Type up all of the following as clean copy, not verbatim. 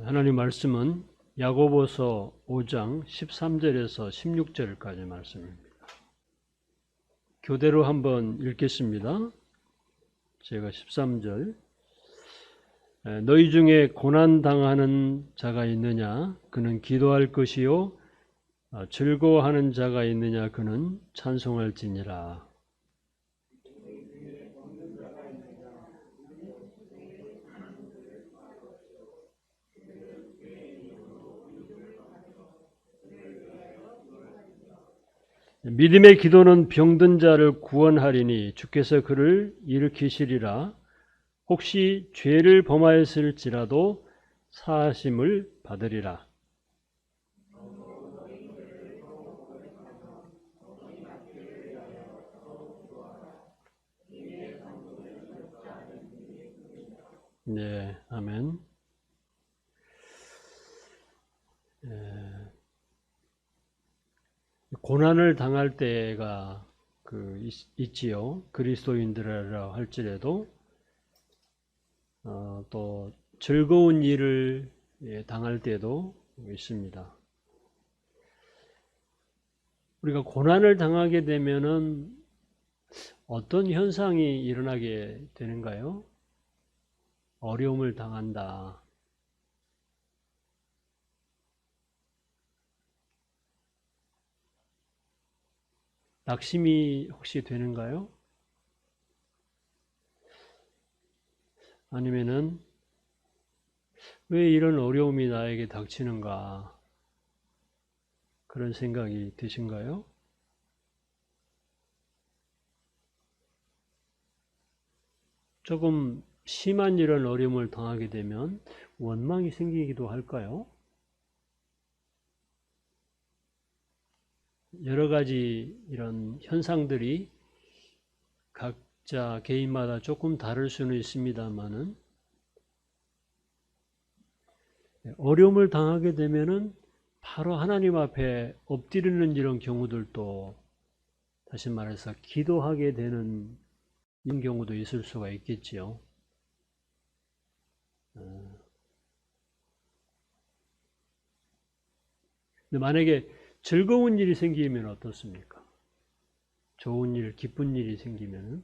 하나님 말씀은 야고보서 5장 13절에서 16절까지 말씀입니다. 교대로 한번 읽겠습니다. 제가 13절. 너희 중에 고난당하는 자가 있느냐? 그는 기도할 것이요. 즐거워하는 자가 있느냐? 그는 찬송할지니라. 믿음의 기도는 병든 자를 구원하리니 주께서 그를 일으키시리라. 혹시 죄를 범하였을지라도 사하심을 받으리라. 네, 아멘. 고난을 당할 때가 있지요. 그리스도인들이라 할지라도 또 즐거운 일을 당할 때도 있습니다. 우리가 고난을 당하게 되면은 어떤 현상이 일어나게 되는가요? 어려움을 당한다. 낙심이 혹시 되는가요? 아니면은 왜 이런 어려움이 나에게 닥치는가? 그런 생각이 드신가요? 조금 심한 이런 어려움을 당하게 되면 원망이 생기기도 할까요? 여러 가지 이런 현상들이 각자 개인마다 조금 다를 수는 있습니다만은 어려움을 당하게 되면은 바로 하나님 앞에 엎드리는 이런 경우들도 다시 말해서 기도하게 되는 이런 경우도 있을 수가 있겠지요. 근데 만약에 즐거운 일이 생기면 어떻습니까? 좋은 일, 기쁜 일이 생기면은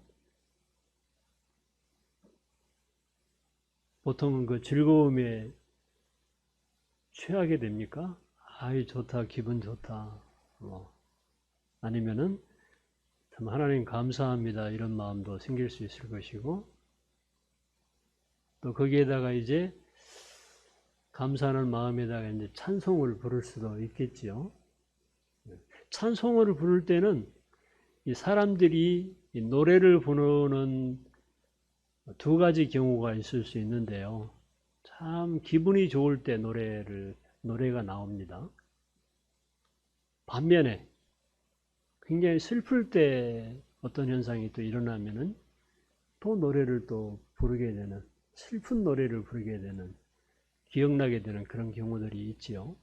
보통은 그 즐거움에 취하게 됩니까? 아이 좋다, 기분 좋다. 아니면은 참 하나님 감사합니다 이런 마음도 생길 수 있을 것이고 또 거기에다가 이제 감사하는 마음에다가 이제 찬송을 부를 수도 있겠지요. 찬송을 부를 때는 이 사람들이 이 노래를 부르는 두 가지 경우가 있을 수 있는데요. 참 기분이 좋을 때 노래가 나옵니다. 반면에 굉장히 슬플 때 어떤 현상이 또 일어나면은 또 노래를 또 부르게 되는, 슬픈 노래를 부르게 되는, 기억나게 되는 그런 경우들이 있지요.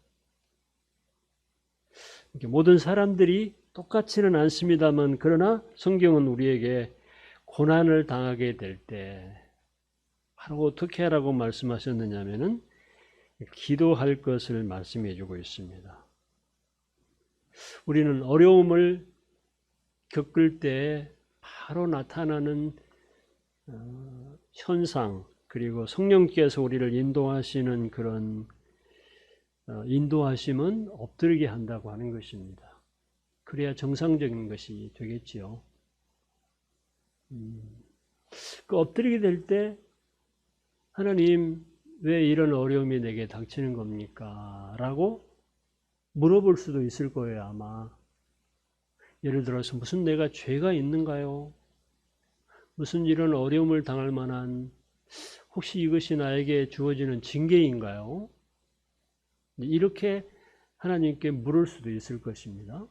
모든 사람들이 똑같지는 않습니다만 그러나 성경은 우리에게 고난을 당하게 될 때 바로 어떻게 하라고 말씀하셨느냐면은 기도할 것을 말씀해 주고 있습니다. 우리는 어려움을 겪을 때 바로 나타나는 현상 그리고 성령께서 우리를 인도하시는 그런 인도하심은 엎드리게 한다고 하는 것입니다. 그래야 정상적인 것이 되겠지요. 그 엎드리게 될 때 하나님 왜 이런 어려움이 내게 닥치는 겁니까? 라고 물어볼 수도 있을 거예요 아마. 예를 들어서 무슨 내가 죄가 있는가요? 무슨 이런 어려움을 당할 만한 혹시 이것이 나에게 주어지는 징계인가요? 이렇게 하나님께 물을 수도 있을 것입니다.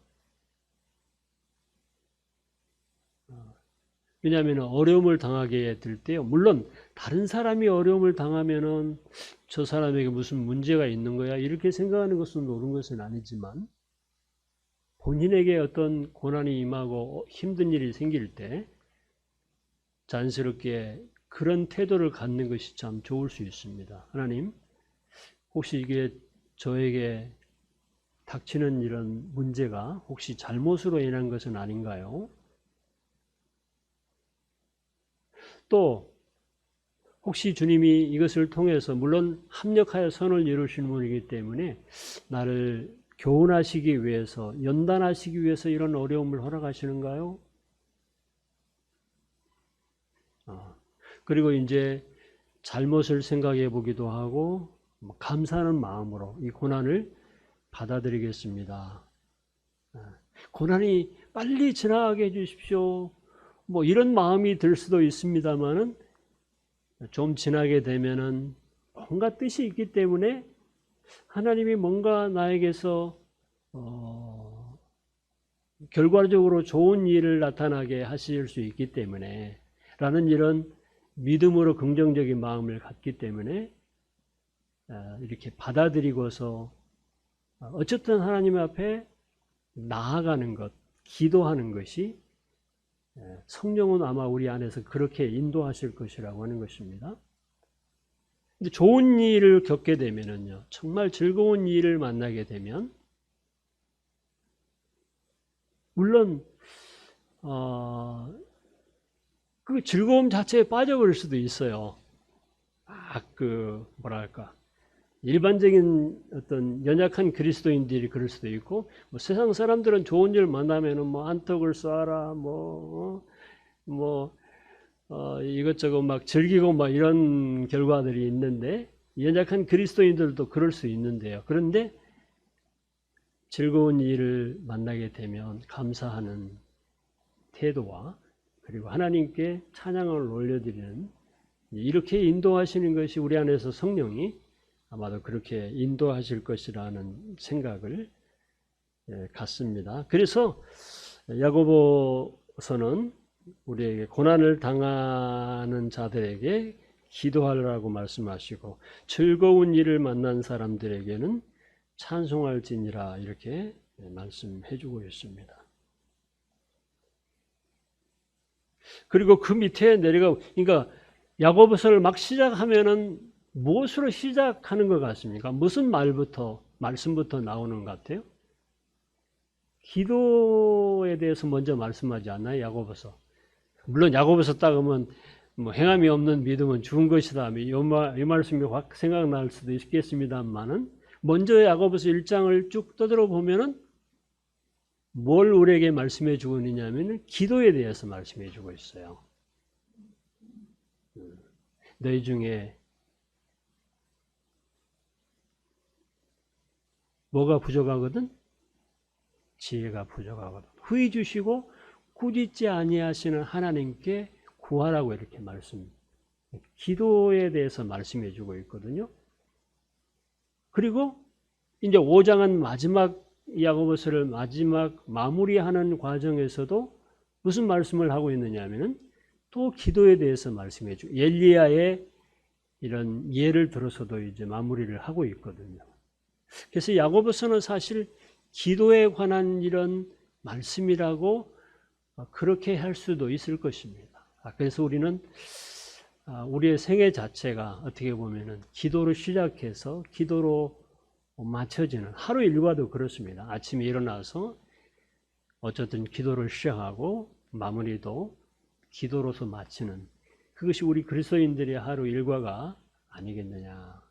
왜냐하면 어려움을 당하게 될 때요. 물론 다른 사람이 어려움을 당하면은 저 사람에게 무슨 문제가 있는 거야 이렇게 생각하는 것은 옳은 것은 아니지만 본인에게 어떤 고난이 임하고 힘든 일이 생길 때 자연스럽게 그런 태도를 갖는 것이 참 좋을 수 있습니다. 하나님, 혹시 이게 저에게 닥치는 이런 문제가 혹시 잘못으로 인한 것은 아닌가요? 또 혹시 주님이 이것을 통해서 물론 합력하여 선을 이루신 분이기 때문에 나를 교훈하시기 위해서 연단하시기 위해서 이런 어려움을 허락하시는가요? 그리고 이제 잘못을 생각해 보기도 하고 감사하는 마음으로 이 고난을 받아들이겠습니다. 고난이 빨리 지나가게 해주십시오. 뭐 이런 마음이 들 수도 있습니다만은 좀 지나게 되면은 뭔가 뜻이 있기 때문에 하나님이 뭔가 나에게서 결과적으로 좋은 일을 나타나게 하실 수 있기 때문에 라는 이런 믿음으로 긍정적인 마음을 갖기 때문에 이렇게 받아들이고서 어쨌든 하나님 앞에 나아가는 것, 기도하는 것이 성령은 아마 우리 안에서 그렇게 인도하실 것이라고 하는 것입니다. 근데 좋은 일을 겪게 되면은요, 정말 즐거운 일을 만나게 되면, 물론, 그 즐거움 자체에 빠져버릴 수도 있어요. 뭐랄까. 일반적인 어떤 연약한 그리스도인들이 그럴 수도 있고, 뭐 세상 사람들은 좋은 일 만나면은 뭐 한턱을 쏴라, 이것저것 막 즐기고 막 이런 결과들이 있는데, 연약한 그리스도인들도 그럴 수 있는데요. 그런데 즐거운 일을 만나게 되면 감사하는 태도와 그리고 하나님께 찬양을 올려드리는 이렇게 인도하시는 것이 우리 안에서 성령이 아마도 그렇게 인도하실 것이라는 생각을 갖습니다. 그래서 야고보서는 우리에게 고난을 당하는 자들에게 기도하라고 말씀하시고 즐거운 일을 만난 사람들에게는 찬송할지니라 이렇게 말씀해 주고 있습니다. 그리고 그 밑에 그러니까 야고보서를 막 시작하면은 무엇으로 시작하는 것 같습니까? 무슨 말씀부터 나오는 것 같아요? 기도에 대해서 먼저 말씀하지 않나요? 야고보서. 물론 야고보서 딱 하면 뭐 행함이 없는 믿음은 죽은 것이다. 이 말씀이 확 생각날 수도 있겠습니다만은 먼저 야고보서 1장을 쭉 떠들어 보면은 뭘 우리에게 말씀해 주고 있느냐면은 기도에 대해서 말씀해 주고 있어요. 너희 중에 뭐가 부족하거든? 지혜가 부족하거든. 후히 주시고 꾸짖지 아니하시는 하나님께 구하라고 이렇게 기도에 대해서 말씀해 주고 있거든요. 그리고 이제 5장은 마지막 야고보서를 마지막 마무리하는 과정에서도 무슨 말씀을 하고 있느냐 하면은 또 기도에 대해서 말씀해 주고 엘리야의 이런 예를 들어서도 이제 마무리를 하고 있거든요. 그래서 야고보서는 사실 기도에 관한 이런 말씀이라고 그렇게 할 수도 있을 것입니다. 그래서 우리는 우리의 생애 자체가 어떻게 보면은 기도로 시작해서 기도로 맞춰지는 하루 일과도 그렇습니다. 아침에 일어나서 어쨌든 기도를 시작하고 마무리도 기도로서 마치는 그것이 우리 그리스도인들의 하루 일과가 아니겠느냐.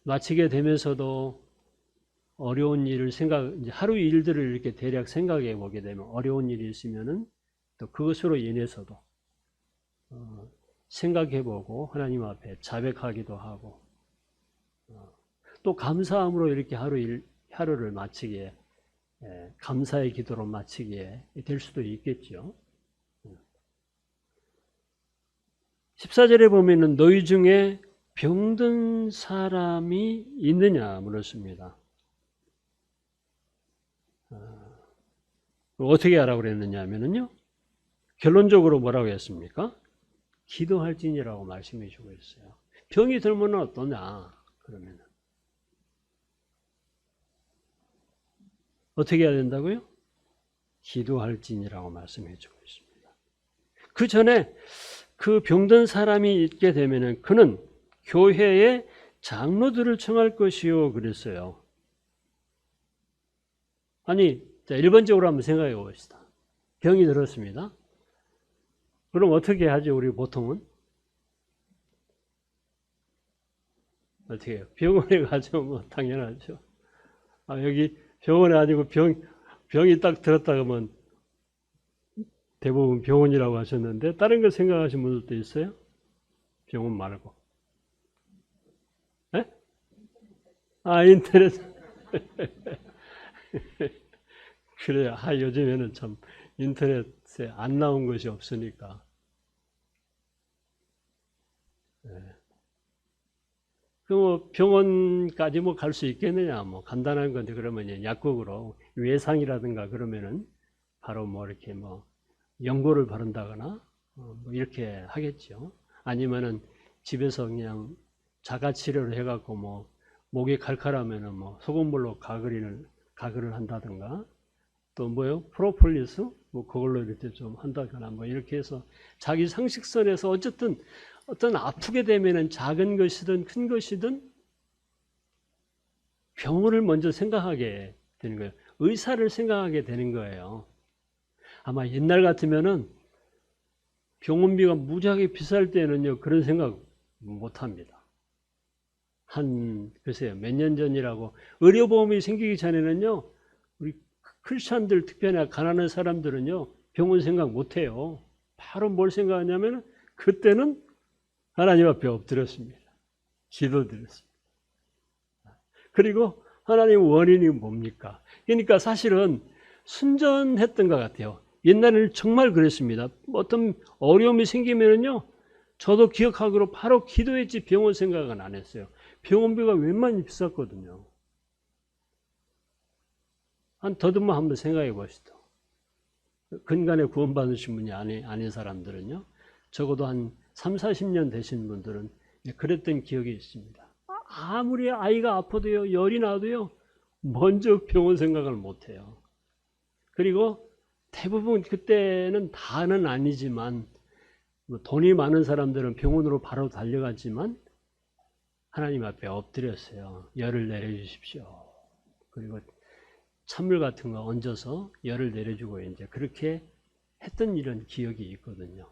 마치게 되면서도 어려운 일을 이제 하루 일들을 이렇게 대략 생각해 보게 되면 어려운 일이 있으면은 또 그것으로 인해서도 생각해 보고 하나님 앞에 자백하기도 하고 또 감사함으로 이렇게 하루를 마치기에 감사의 기도로 마치기에 될 수도 있겠죠. 14절에 보면은 너희 중에 병든 사람이 있느냐 물었습니다. 어떻게 하라고 그랬느냐 하면은요. 결론적으로 뭐라고 했습니까? 기도할지니라고 말씀해 주고 있어요. 병이 들면 어떠냐? 그러면 어떻게 해야 된다고요? 기도할지니라고 말씀해 주고 있습니다. 그 전에 그 병든 사람이 있게 되면은 그는 교회의 장로들을 청할 것이요 그랬어요. 아니, 자, 일반적으로 한번 생각해 봅시다. 병이 들었습니다. 그럼 어떻게 하죠, 우리 보통은? 어떻게 해요? 병원에 가죠, 뭐, 당연하죠. 아, 여기 병원에 아니고 병이 딱 들었다 그러면 대부분 병원이라고 하셨는데, 다른 거 생각하시는 분들도 있어요? 병원 말고. 네? 아, 인터넷. 그래요. 아, 요즘에는 참 인터넷에 안 나온 것이 없으니까. 네. 그 뭐 병원까지 뭐 갈 수 있겠느냐? 뭐 간단한 건데 그러면 약국으로 외상이라든가 그러면은 바로 뭐 이렇게 뭐 연고를 바른다거나 뭐 이렇게 하겠죠. 아니면은 집에서 그냥 자가 치료를 해갖고 뭐 목이 칼칼하면은 뭐 소금물로 가글을 한다든가 또 뭐요? 프로폴리스 뭐 그걸로 이렇게 좀 한다거나 뭐 이렇게 해서 자기 상식선에서 어쨌든 어떤 아프게 되면은 작은 것이든 큰 것이든 병원을 먼저 생각하게 되는 거예요. 의사를 생각하게 되는 거예요. 아마 옛날 같으면은 병원비가 무지하게 비쌀 때는요, 그런 생각 못 합니다. 글쎄요, 몇 년 전이라고, 의료보험이 생기기 전에는요, 우리 크리스찬들, 특별히 가난한 사람들은요, 병원 생각 못 해요. 바로 뭘 생각하냐면, 그때는 하나님 앞에 엎드렸습니다. 기도드렸습니다. 그리고 하나님 원인이 뭡니까? 그러니까 사실은 순전했던 것 같아요. 옛날에는 정말 그랬습니다. 어떤 어려움이 생기면은요, 저도 기억하기로 바로 기도했지 병원 생각은 안 했어요. 병원비가 웬만히 비쌌거든요. 더듬어 한번 생각해 보시죠. 근간에 구원받으신 분이 아닌 사람들은요, 적어도 한 3, 40년 되신 분들은 그랬던 기억이 있습니다. 아무리 아이가 아파도요, 열이 나도요, 먼저 병원 생각을 못 해요. 그리고 대부분 그때는 다는 아니지만 돈이 많은 사람들은 병원으로 바로 달려갔지만 하나님 앞에 엎드렸어요. 열을 내려주십시오. 그리고 찬물 같은 거 얹어서 열을 내려주고 이제 그렇게 했던 이런 기억이 있거든요.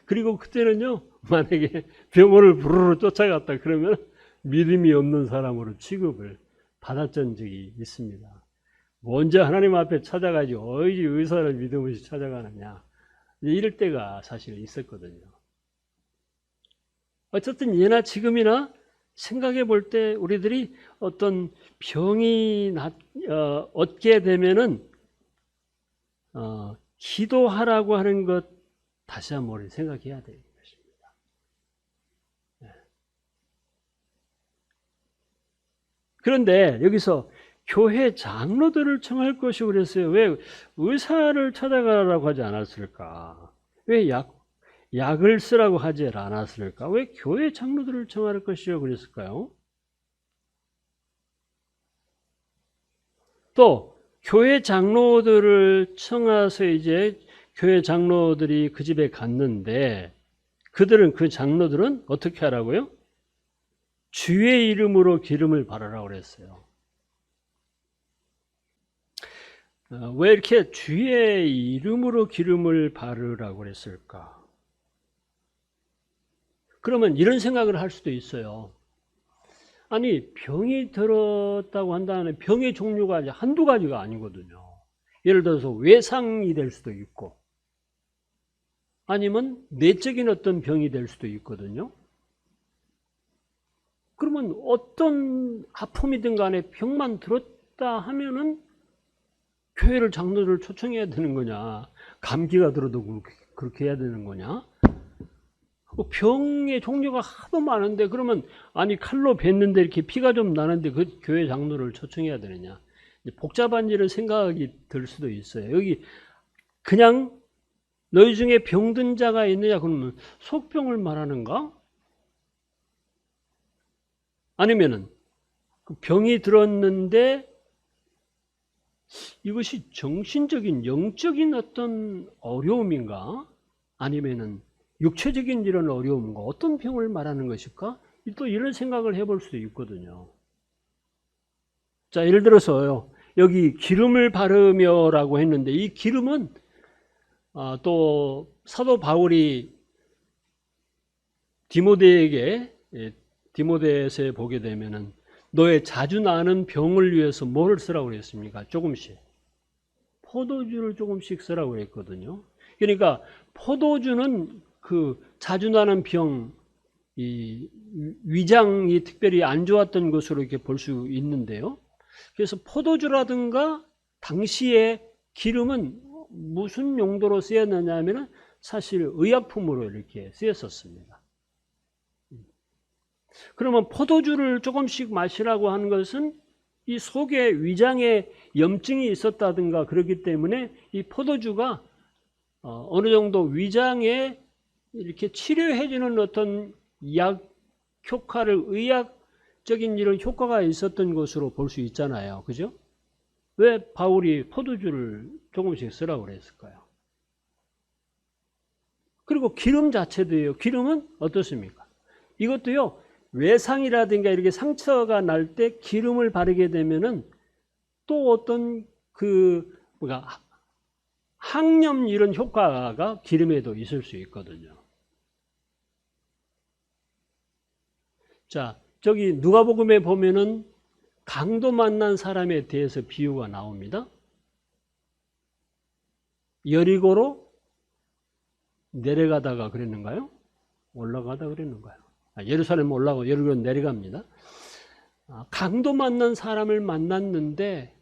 그리고 그때는요, 만약에 병원을 부르르 쫓아갔다 그러면 믿음이 없는 사람으로 취급을 받았던 적이 있습니다. 먼저 하나님 앞에 찾아가지 어디 의사를 믿음없이 찾아가느냐, 이럴 때가 사실 있었거든요. 어쨌든 예나 지금이나 생각해 볼 때 우리들이 어떤 병이 얻게 되면은 기도하라고 하는 것 다시 한번 우리 생각해야 되는 것입니다. 네. 그런데 여기서 교회 장로들을 청할 것이 그랬어요. 왜 의사를 찾아가라고 하지 않았을까? 왜 약을 쓰라고 하지 않았을까? 왜 교회 장로들을 청할 것이요 그랬을까요? 또 교회 장로들을 청해서 이제 교회 장로들이 그 집에 갔는데 그 장로들은 어떻게 하라고요? 주의 이름으로 기름을 바르라고 그랬어요. 왜 이렇게 주의 이름으로 기름을 바르라고 그랬을까? 그러면 이런 생각을 할 수도 있어요. 아니, 병이 들었다고 한다는 병의 종류가 한두 가지가 아니거든요. 예를 들어서 외상이 될 수도 있고, 아니면 내적인 어떤 병이 될 수도 있거든요. 그러면 어떤 아픔이든 간에 병만 들었다 하면은 교회를 장로를 초청해야 되는 거냐? 감기가 들어도 그렇게 해야 되는 거냐? 병의 종류가 하도 많은데 그러면 아니 칼로 뱉는데 이렇게 피가 좀 나는데 그 교회 장로를 초청해야 되느냐? 복잡한 일을 생각이 들 수도 있어요. 여기 그냥 너희 중에 병든 자가 있느냐 그러면 속병을 말하는가? 아니면은 병이 들었는데 이것이 정신적인 영적인 어떤 어려움인가? 아니면은 육체적인 이런 어려움인가? 어떤 병을 말하는 것일까? 또 이런 생각을 해볼 수도 있거든요. 자, 예를 들어서요. 여기 기름을 바르며라고 했는데 이 기름은 또 사도 바울이 디모데에게 디모데에서 보게 되면은 너의 자주 나는 병을 위해서 뭐를 쓰라고 그랬습니까? 조금씩. 포도주를 조금씩 쓰라고 그랬거든요. 그러니까 포도주는 그 자주 나는 병, 이 위장이 특별히 안 좋았던 것으로 이렇게 볼 수 있는데요. 그래서 포도주라든가 당시에 기름은 무슨 용도로 쓰였느냐 하면은 사실 의약품으로 이렇게 쓰였었습니다. 그러면 포도주를 조금씩 마시라고 하는 것은 이 속에 위장에 염증이 있었다든가 그렇기 때문에 이 포도주가 어느 정도 위장에 이렇게 치료해주는 어떤 약 효과를 의학적인 이런 효과가 있었던 것으로 볼 수 있잖아요. 그죠? 왜 바울이 포도주를 조금씩 쓰라고 그랬을까요? 그리고 기름 자체도요. 기름은 어떻습니까? 이것도요. 외상이라든가 이렇게 상처가 날 때 기름을 바르게 되면은 또 어떤 항염 이런 효과가 기름에도 있을 수 있거든요. 자, 저기 누가복음에 보면은 강도 만난 사람에 대해서 비유가 나옵니다. 여리고로 내려가다가 그랬는가요? 올라가다 그랬는가요? 예루살렘 올라가고 여리고 내려갑니다. 강도 만난 사람을 만났는데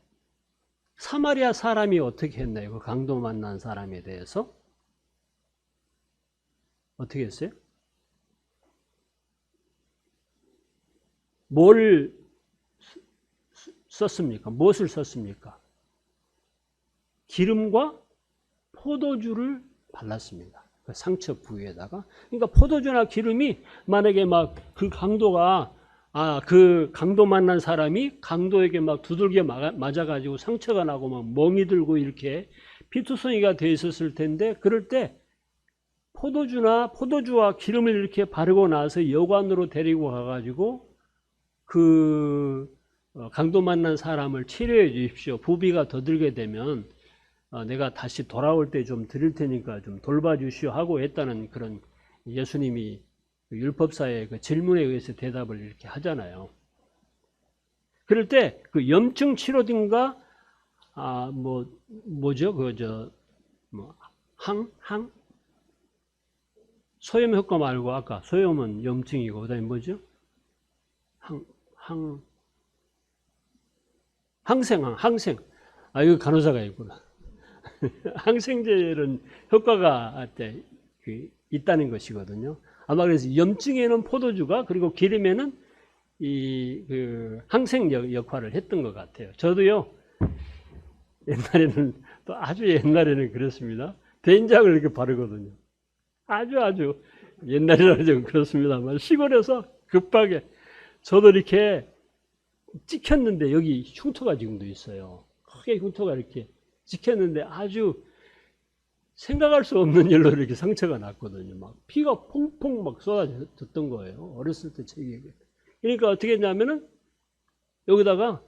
사마리아 사람이 어떻게 했나요? 그 강도 만난 사람에 대해서 어떻게 했어요? 뭘 썼습니까? 무엇을 썼습니까? 기름과 포도주를 발랐습니다. 그 상처 부위에다가. 그러니까 포도주나 기름이 만약에 막 그 강도가 그 강도 만난 사람이 강도에게 막 두들겨 맞아가지고 상처가 나고 막 멍이 들고 이렇게 피투성이가 돼 있었을 텐데 그럴 때 포도주와 기름을 이렇게 바르고 나서 여관으로 데리고 가가지고 그 강도 만난 사람을 치료해 주십시오. 부비가 더 들게 되면 내가 다시 돌아올 때 좀 드릴 테니까 좀 돌봐주시오 하고 했다는 그런 예수님이 율법사의 그 질문에 의해서 대답을 이렇게 하잖아요. 그럴 때 그 염증 치료든가 소염 효과 말고 아까 소염은 염증이고 그다음에 뭐죠? 항생. 이거 간호사가 있구나. 항생제는 효과가 있다는 것이거든요. 아마 그래서 염증에는 포도주가 그리고 기름에는 항생 역할을 했던 것 같아요. 저도요 옛날에는 또 아주 옛날에는 그랬습니다. 된장을 이렇게 바르거든요. 아주 옛날이라 좀 그렇습니다만 시골에서 급하게 저도 이렇게 찍혔는데 여기 흉터가 지금도 있어요. 크게 흉터가 이렇게 찍혔는데 아주 생각할 수 없는 일로 이렇게 상처가 났거든요. 막 피가 퐁퐁 막 쏟아졌던 거예요. 어렸을 때 체격에. 그러니까 어떻게 했냐면은 여기다가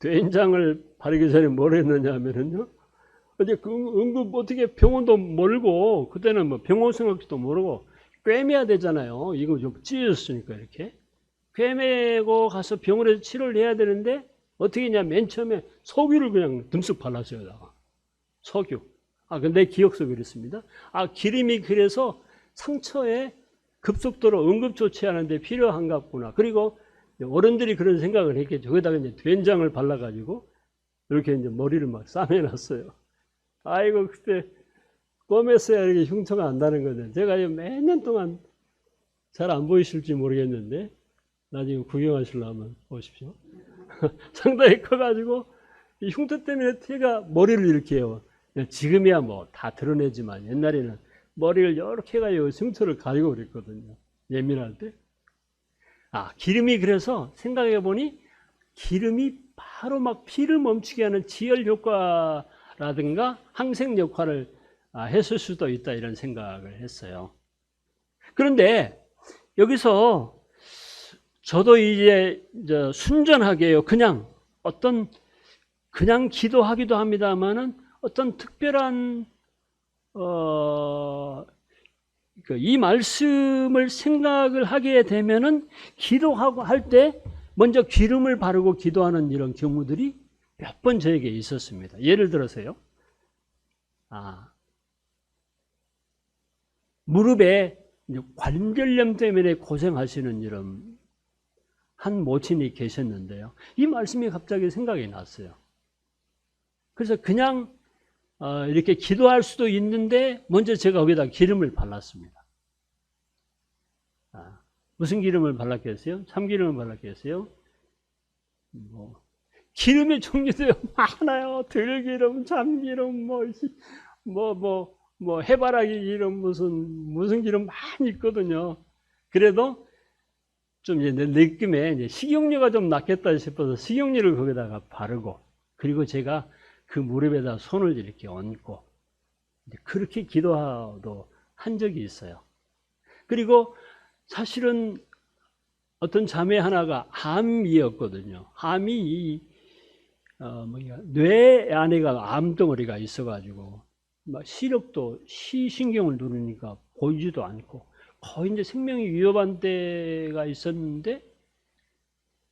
된장을 바르기 전에 뭘 했느냐 하면은요. 응급 어떻게 병원도 멀고 그때는 뭐 병원 생각도 모르고 꿰매야 되잖아요. 이거 좀 찢어졌으니까 이렇게. 꿰매고 가서 병원에서 치료를 해야 되는데 어떻게 했냐 맨 처음에 석유를 그냥 듬뿍 발랐어요. 여기다가. 석유. 근데 기억 속에 그랬습니다. 기름이 그래서 상처에 급속도로 응급조치하는 데 필요한가 보구나. 그리고 어른들이 그런 생각을 했겠죠. 거기다가 이제 된장을 발라가지고 이렇게 이제 머리를 막 싸매놨어요. 아이고, 그때 꿰맸어야 이렇게 흉터가 안 나는 거죠. 제가 몇 년 동안 잘 안 보이실지 모르겠는데, 나중에 구경하시려면 보십시오. 상당히 커가지고, 이 흉터 때문에 태가 머리를 이렇게 해요. 지금이야 뭐 다 드러내지만 옛날에는 머리를 이렇게 해가지고 흉터를 가리고 그랬거든요. 예민할 때. 기름이 그래서 생각해 보니 기름이 바로 막 피를 멈추게 하는 지혈 효과라든가 항생 역할을 했을 수도 있다 이런 생각을 했어요. 그런데 여기서 저도 이제 순전하게요. 그냥 기도하기도 합니다만은 어떤 특별한 이 말씀을 생각을 하게 되면은 기도하고 할 때 먼저 기름을 바르고 기도하는 이런 경우들이 몇 번 저에게 있었습니다. 예를 들어서요. 무릎에 관절염 때문에 고생하시는 이런 한 모친이 계셨는데요. 이 말씀이 갑자기 생각이 났어요. 그래서 그냥 이렇게 기도할 수도 있는데 먼저 제가 거기다 기름을 발랐습니다. 무슨 기름을 발랐겠어요? 참기름을 발랐겠어요? 기름의 종류도 많아요. 들기름, 참기름, 해바라기 기름, 무슨 기름 많이 있거든요. 그래도 좀 이제 느낌에 이제 식용유가 좀 낫겠다 싶어서 식용유를 거기다가 바르고, 그리고 제가 그 무릎에다 손을 이렇게 얹고 그렇게 기도도 한 적이 있어요. 그리고 사실은 어떤 자매 하나가 암이었거든요. 암이 뇌 안에가 암덩어리가 있어가지고 막 시력도 시신경을 누르니까 보이지도 않고 거의 이제 생명이 위협한 때가 있었는데,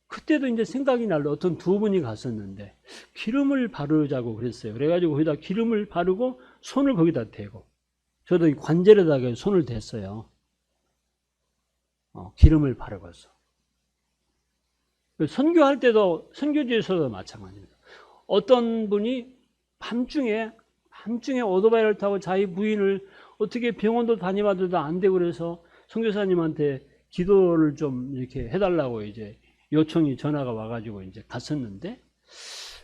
그때도 이제 생각이 날로 어떤 두 분이 갔었는데 기름을 바르자고 그랬어요. 그래가지고 거기다 기름을 바르고 손을 거기다 대고, 저도 이 관절에다가 손을 댔어요. 기름을 바르고서. 선교할 때도, 선교지에서도 마찬가지입니다. 어떤 분이 밤중에 오토바이를 타고 자기 부인을 어떻게 병원도 다녀봐도 안 되고 그래서 선교사님한테 기도를 좀 이렇게 해달라고 이제 요청이 전화가 와가지고 이제 갔었는데,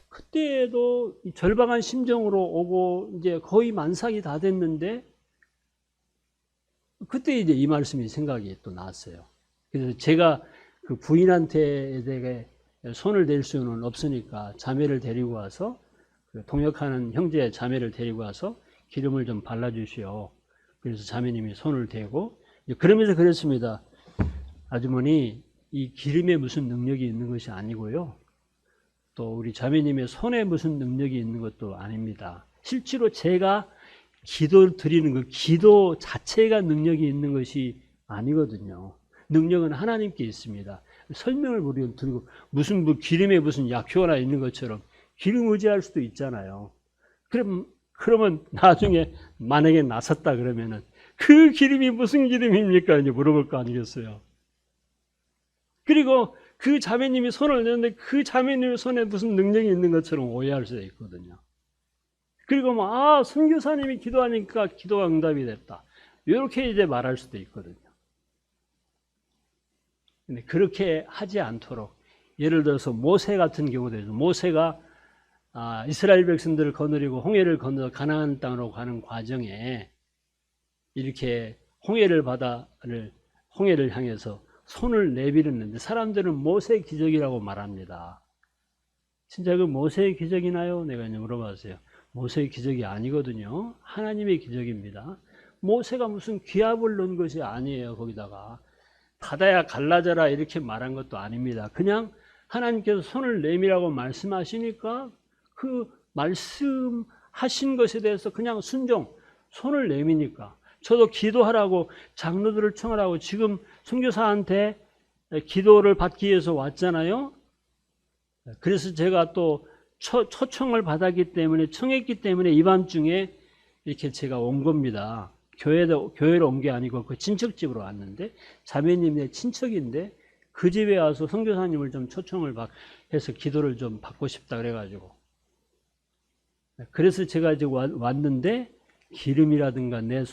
그때도 절박한 심정으로 오고 이제 거의 만삭이 다 됐는데, 그때 이제 이 말씀이 생각이 또 났어요. 그래서 제가 그 부인한테 되게 손을 댈 수는 없으니까 자매를 데리고 와서, 동역하는 형제 자매를 데리고 와서 기름을 좀 발라주시오. 그래서 자매님이 손을 대고, 그러면서 그랬습니다. 아주머니, 이 기름에 무슨 능력이 있는 것이 아니고요. 또 우리 자매님의 손에 무슨 능력이 있는 것도 아닙니다. 실제로 제가 기도 드리는 그 기도 자체가 능력이 있는 것이 아니거든요. 능력은 하나님께 있습니다. 설명을 우리가 드리고, 무슨 기름에 무슨 약효가 있는 것처럼 기름 의지할 수도 있잖아요. 그러면 나중에 만약에 나섰다 그러면은 그 기름이 무슨 기름입니까? 이제 물어볼 거 아니겠어요. 그리고 그 자매님이 손을 내는데 그 자매님의 손에 무슨 능력이 있는 것처럼 오해할 수도 있거든요. 그리고 선교사님이 기도하니까 기도가 응답이 됐다, 이렇게 이제 말할 수도 있거든요. 근데 그렇게 하지 않도록, 예를 들어서 모세 같은 경우도 모세가 이스라엘 백성들을 거느리고 홍해를 건너 가나안 땅으로 가는 과정에 이렇게 홍해를 향해서 손을 내밀었는데 사람들은 모세의 기적이라고 말합니다. 진짜 그 모세의 기적이나요? 내가 이제 물어봤어요. 모세의 기적이 아니거든요. 하나님의 기적입니다. 모세가 무슨 기합을 넣은 것이 아니에요. 거기다가 바다야 갈라져라 이렇게 말한 것도 아닙니다. 그냥 하나님께서 손을 내밀라고 말씀하시니까 그 말씀하신 것에 대해서 그냥 순종, 손을 내미니까. 저도 기도하라고 장로들을 청하라고 지금 선교사한테 기도를 받기 위해서 왔잖아요. 그래서 제가 또 초청을 받았기 때문에, 청했기 때문에 이 밤중에 이렇게 제가 온 겁니다. 교회를 온 게 아니고 그 친척집으로 왔는데, 자매님의 친척인데 그 집에 와서 선교사님을 좀 초청을 해서 기도를 좀 받고 싶다 그래가지고, 그래서 제가 이제 왔는데 기름이라든가 내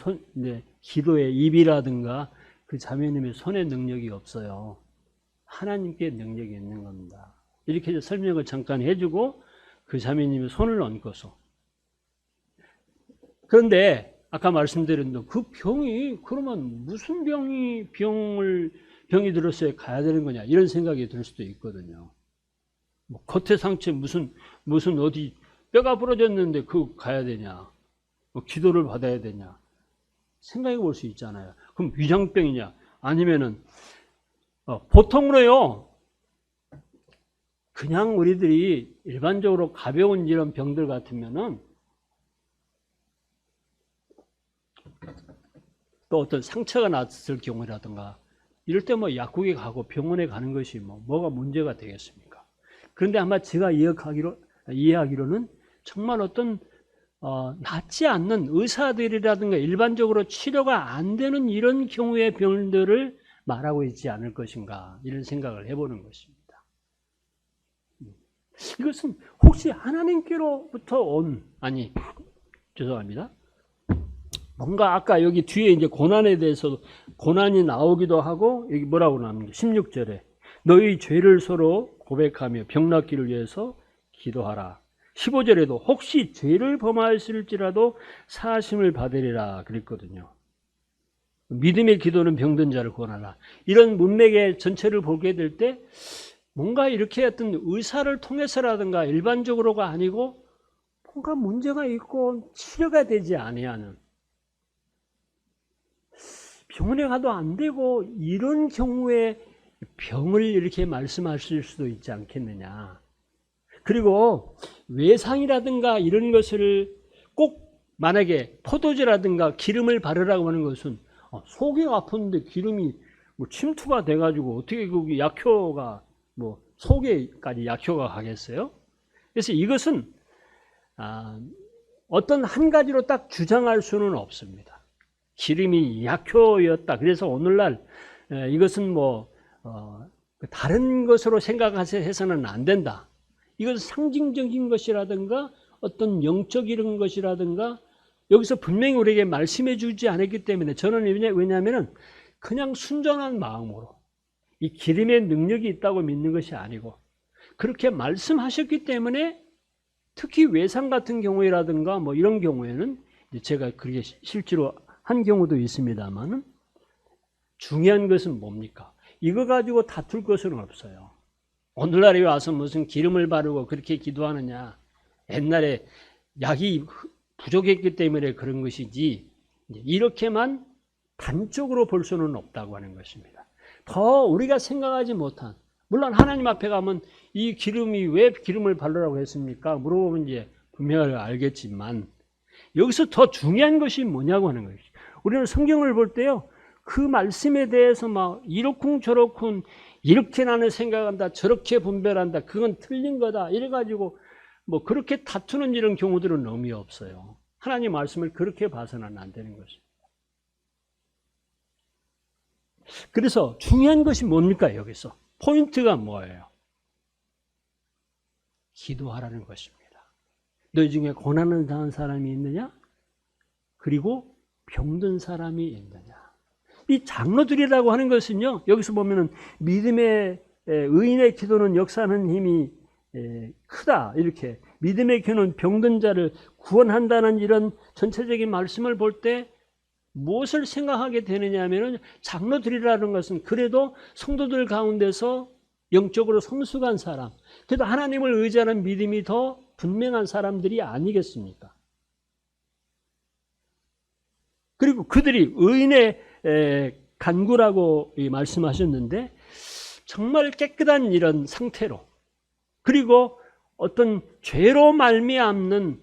기도의 입이라든가 그 자매님의 손의 능력이 없어요. 하나님께 능력이 있는 겁니다. 이렇게 설명을 잠깐 해주고 그 자매님의 손을 얹고서, 그런데 아까 말씀드린 대로 그 병이, 그러면 무슨 병이 들었어야 가야 되는 거냐, 이런 생각이 들 수도 있거든요. 겉에 상처 무슨 어디 뼈가 부러졌는데 가야 되냐, 기도를 받아야 되냐 생각해 볼 수 있잖아요. 그럼 위장병이냐, 아니면은 보통으로요, 그냥 우리들이 일반적으로 가벼운 이런 병들 같으면은 또 어떤 상처가 났을 경우라든가 이럴 때 뭐 약국에 가고 병원에 가는 것이 뭐가 문제가 되겠습니까? 그런데 아마 제가 이해하기로는 정말 어떤 낫지 않는 의사들이라든가 일반적으로 치료가 안 되는 이런 경우의 병들을 말하고 있지 않을 것인가 이런 생각을 해보는 것입니다. 이것은 혹시 하나님께로부터 죄송합니다. 뭔가 아까 여기 뒤에 이제 고난에 대해서 고난이 나오기도 하고 여기 뭐라고 나옵니까? 16절에 너희 죄를 서로 고백하며 병 낫기를 위해서 기도하라. 15절에도 혹시 죄를 범하였을지라도 사하심을 받으리라 그랬거든요. 믿음의 기도는 병든 자를 구원하라. 이런 문맥의 전체를 보게 될 때 뭔가 이렇게 어떤 의사를 통해서라든가 일반적으로가 아니고 뭔가 문제가 있고 치료가 되지 아니하는 병원에 가도 안 되고 이런 경우에 병을 이렇게 말씀하실 수도 있지 않겠느냐. 그리고 외상이라든가 이런 것을 꼭 만약에 포도주라든가 기름을 바르라고 하는 것은 속이 아픈데 기름이 침투가 돼가지고 어떻게 거기 약효가 속에까지 약효가 가겠어요? 그래서 이것은 어떤 한 가지로 딱 주장할 수는 없습니다. 기름이 약효였다. 그래서 오늘날 이것은 다른 것으로 생각해서는 안 된다. 이것은 상징적인 것이라든가 어떤 영적인 것이라든가 여기서 분명히 우리에게 말씀해 주지 않았기 때문에 저는 왜냐하면 그냥 순전한 마음으로 이 기름의 능력이 있다고 믿는 것이 아니고 그렇게 말씀하셨기 때문에 특히 외상 같은 경우라든가 이런 경우에는 제가 그게 실제로 한 경우도 있습니다만 중요한 것은 뭡니까? 이거 가지고 다툴 것은 없어요. 오늘날에 와서 무슨 기름을 바르고 그렇게 기도하느냐. 옛날에 약이 부족했기 때문에 그런 것이지 이렇게만 단적으로 볼 수는 없다고 하는 것입니다. 더 우리가 생각하지 못한 물론 하나님 앞에 가면 이 기름이 왜 기름을 바르라고 했습니까? 물어보면 이제 분명히 알겠지만 여기서 더 중요한 것이 뭐냐고 하는 것이죠. 우리는 성경을 볼 때요. 그 말씀에 대해서 이렇쿵저렇쿵 이렇게 나는 생각한다. 저렇게 분별한다. 그건 틀린 거다. 이래가지고 그렇게 다투는 이런 경우들은 의미 없어요. 하나님 말씀을 그렇게 봐서는 안 되는 것입니다. 그래서 중요한 것이 뭡니까? 여기서 포인트가 뭐예요? 기도하라는 것입니다. 너희 중에 고난을 당한 사람이 있느냐? 그리고 병든 사람이 있느냐? 이 장로들이라고 하는 것은요, 여기서 보면은 믿음의 의인의 기도는 역사하는 힘이 크다. 이렇게 믿음의 기도는 병든 자를 구원한다는 이런 전체적인 말씀을 볼 때 무엇을 생각하게 되느냐 하면은 장로들이라는 것은 그래도 성도들 가운데서 영적으로 성숙한 사람, 그래도 하나님을 의지하는 믿음이 더 분명한 사람들이 아니겠습니까? 그리고 그들이 의인의 간구라고 말씀하셨는데 정말 깨끗한 이런 상태로 그리고 어떤 죄로 말미암는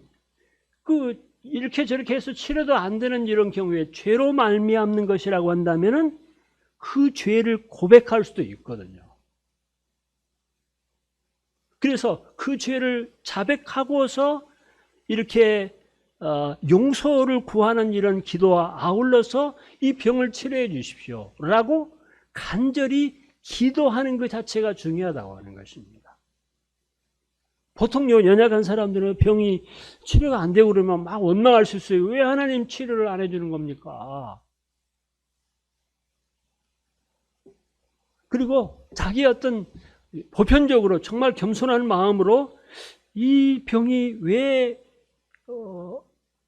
이렇게 저렇게 해서 치료도 안 되는 이런 경우에 죄로 말미암는 것이라고 한다면은 그 죄를 고백할 수도 있거든요. 그래서 그 죄를 자백하고서 이렇게 용서를 구하는 이런 기도와 아울러서 이 병을 치료해 주십시오 라고 간절히 기도하는 것 자체가 중요하다고 하는 것입니다. 보통 연약한 사람들은 병이 치료가 안 되고 그러면 막 원망할 수 있어요. 왜 하나님 치료를 안 해주는 겁니까? 그리고 자기 어떤 보편적으로 정말 겸손한 마음으로 이 병이 왜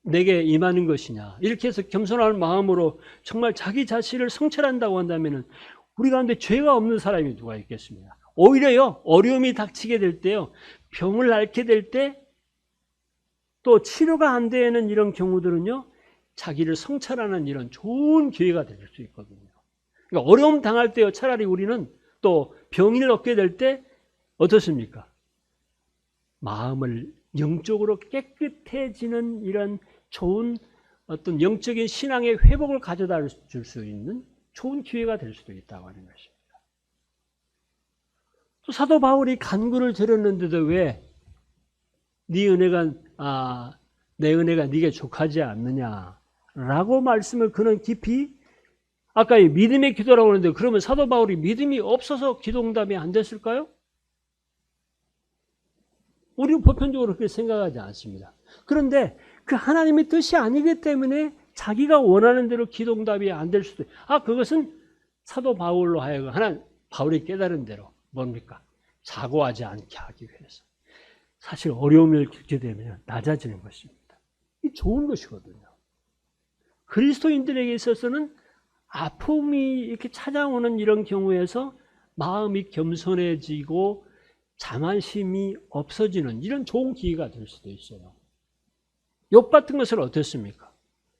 내게 임하는 것이냐 이렇게 해서 겸손한 마음으로 정말 자기 자신을 성찰한다고 한다면 우리 가운데 죄가 없는 사람이 누가 있겠습니까? 오히려요 어려움이 닥치게 될 때요 병을 앓게 될 때 또 치료가 안 되는 이런 경우들은요 자기를 성찰하는 이런 좋은 기회가 될 수 있거든요. 그러니까 어려움 당할 때요 차라리 우리는 또 병을 얻게 될 때 어떻습니까? 마음을 영적으로 깨끗해지는 이런 좋은 어떤 영적인 신앙의 회복을 가져다 줄 수 있는 좋은 기회가 될 수도 있다고 하는 것입니다. 또 사도 바울이 간구를 드렸는데도 왜 네 은혜가 내 은혜가 네게 족하지 않느냐라고 말씀을 그는 깊이 아까 이 믿음의 기도라고 하는데 그러면 사도 바울이 믿음이 없어서 기도응답이 안 됐을까요? 우리는 보편적으로 그렇게 생각하지 않습니다. 그런데 그 하나님의 뜻이 아니기 때문에 자기가 원하는 대로 기도응답이 안 될 수도 있어요. 그것은 사도 바울로 하여금 바울이 깨달은 대로 뭡니까? 사고하지 않게 하기 위해서. 사실 어려움을 겪게 되면 낮아지는 것입니다. 이 좋은 것이거든요. 그리스도인들에게 있어서는 아픔이 이렇게 찾아오는 이런 경우에서 마음이 겸손해지고 자만심이 없어지는 이런 좋은 기회가 될 수도 있어요. 욥 같은 것은 어땠습니까?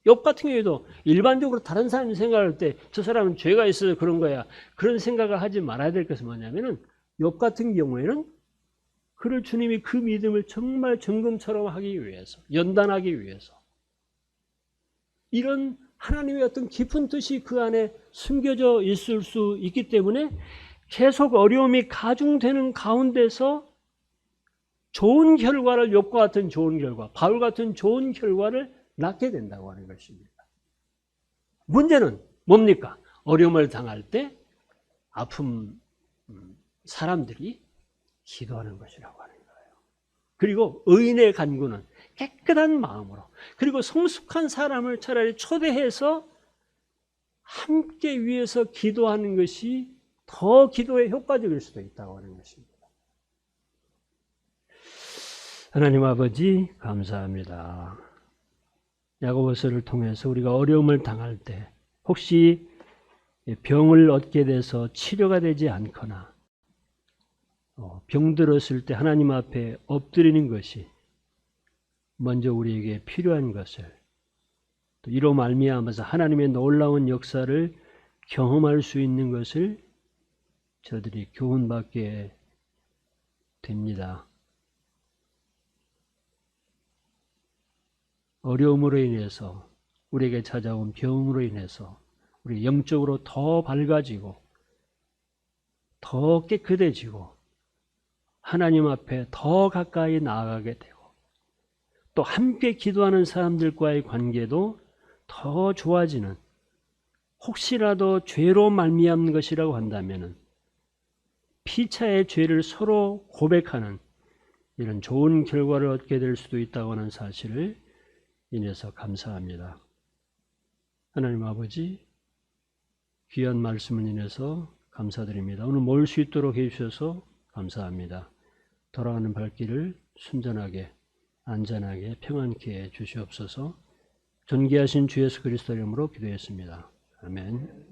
욥 같은 경우에도 일반적으로 다른 사람이 생각할 때 저 사람은 죄가 있어서 그런 거야. 그런 생각을 하지 말아야 될 것은 뭐냐면은 욥 같은 경우에는 그를 주님이 그 믿음을 정말 정금처럼 하기 위해서, 연단하기 위해서 이런 하나님의 어떤 깊은 뜻이 그 안에 숨겨져 있을 수 있기 때문에 계속 어려움이 가중되는 가운데서 좋은 결과를 욥과 같은 좋은 결과, 바울 같은 좋은 결과를 낳게 된다고 하는 것입니다. 문제는 뭡니까? 어려움을 당할 때 아픔 사람들이 기도하는 것이라고 하는 거예요. 그리고 의인의 간구는 깨끗한 마음으로 그리고 성숙한 사람을 차라리 초대해서 함께 위해서 기도하는 것이 더 기도에 효과적일 수도 있다고 하는 것입니다. 하나님 아버지 감사합니다. 야고보서를 통해서 우리가 어려움을 당할 때 혹시 병을 얻게 돼서 치료가 되지 않거나 병들었을 때 하나님 앞에 엎드리는 것이 먼저 우리에게 필요한 것을 또 이로 말미암아서 하나님의 놀라운 역사를 경험할 수 있는 것을 저들이 교훈받게 됩니다. 어려움으로 인해서 우리에게 찾아온 병으로 인해서 우리 영적으로 더 밝아지고 더 깨끗해지고 하나님 앞에 더 가까이 나아가게 되고 또 함께 기도하는 사람들과의 관계도 더 좋아지는 혹시라도 죄로 말미암는 것이라고 한다면 피차의 죄를 서로 고백하는 이런 좋은 결과를 얻게 될 수도 있다고 하는 사실을 인해서 감사합니다. 하나님 아버지 귀한 말씀을 인해서 감사드립니다. 오늘 모일 수 있도록 해주셔서 감사합니다. 돌아가는 발길을 순전하게 안전하게 평안케 해 주시옵소서. 존귀하신 주 예수 그리스도 이름으로 기도했습니다. 아멘.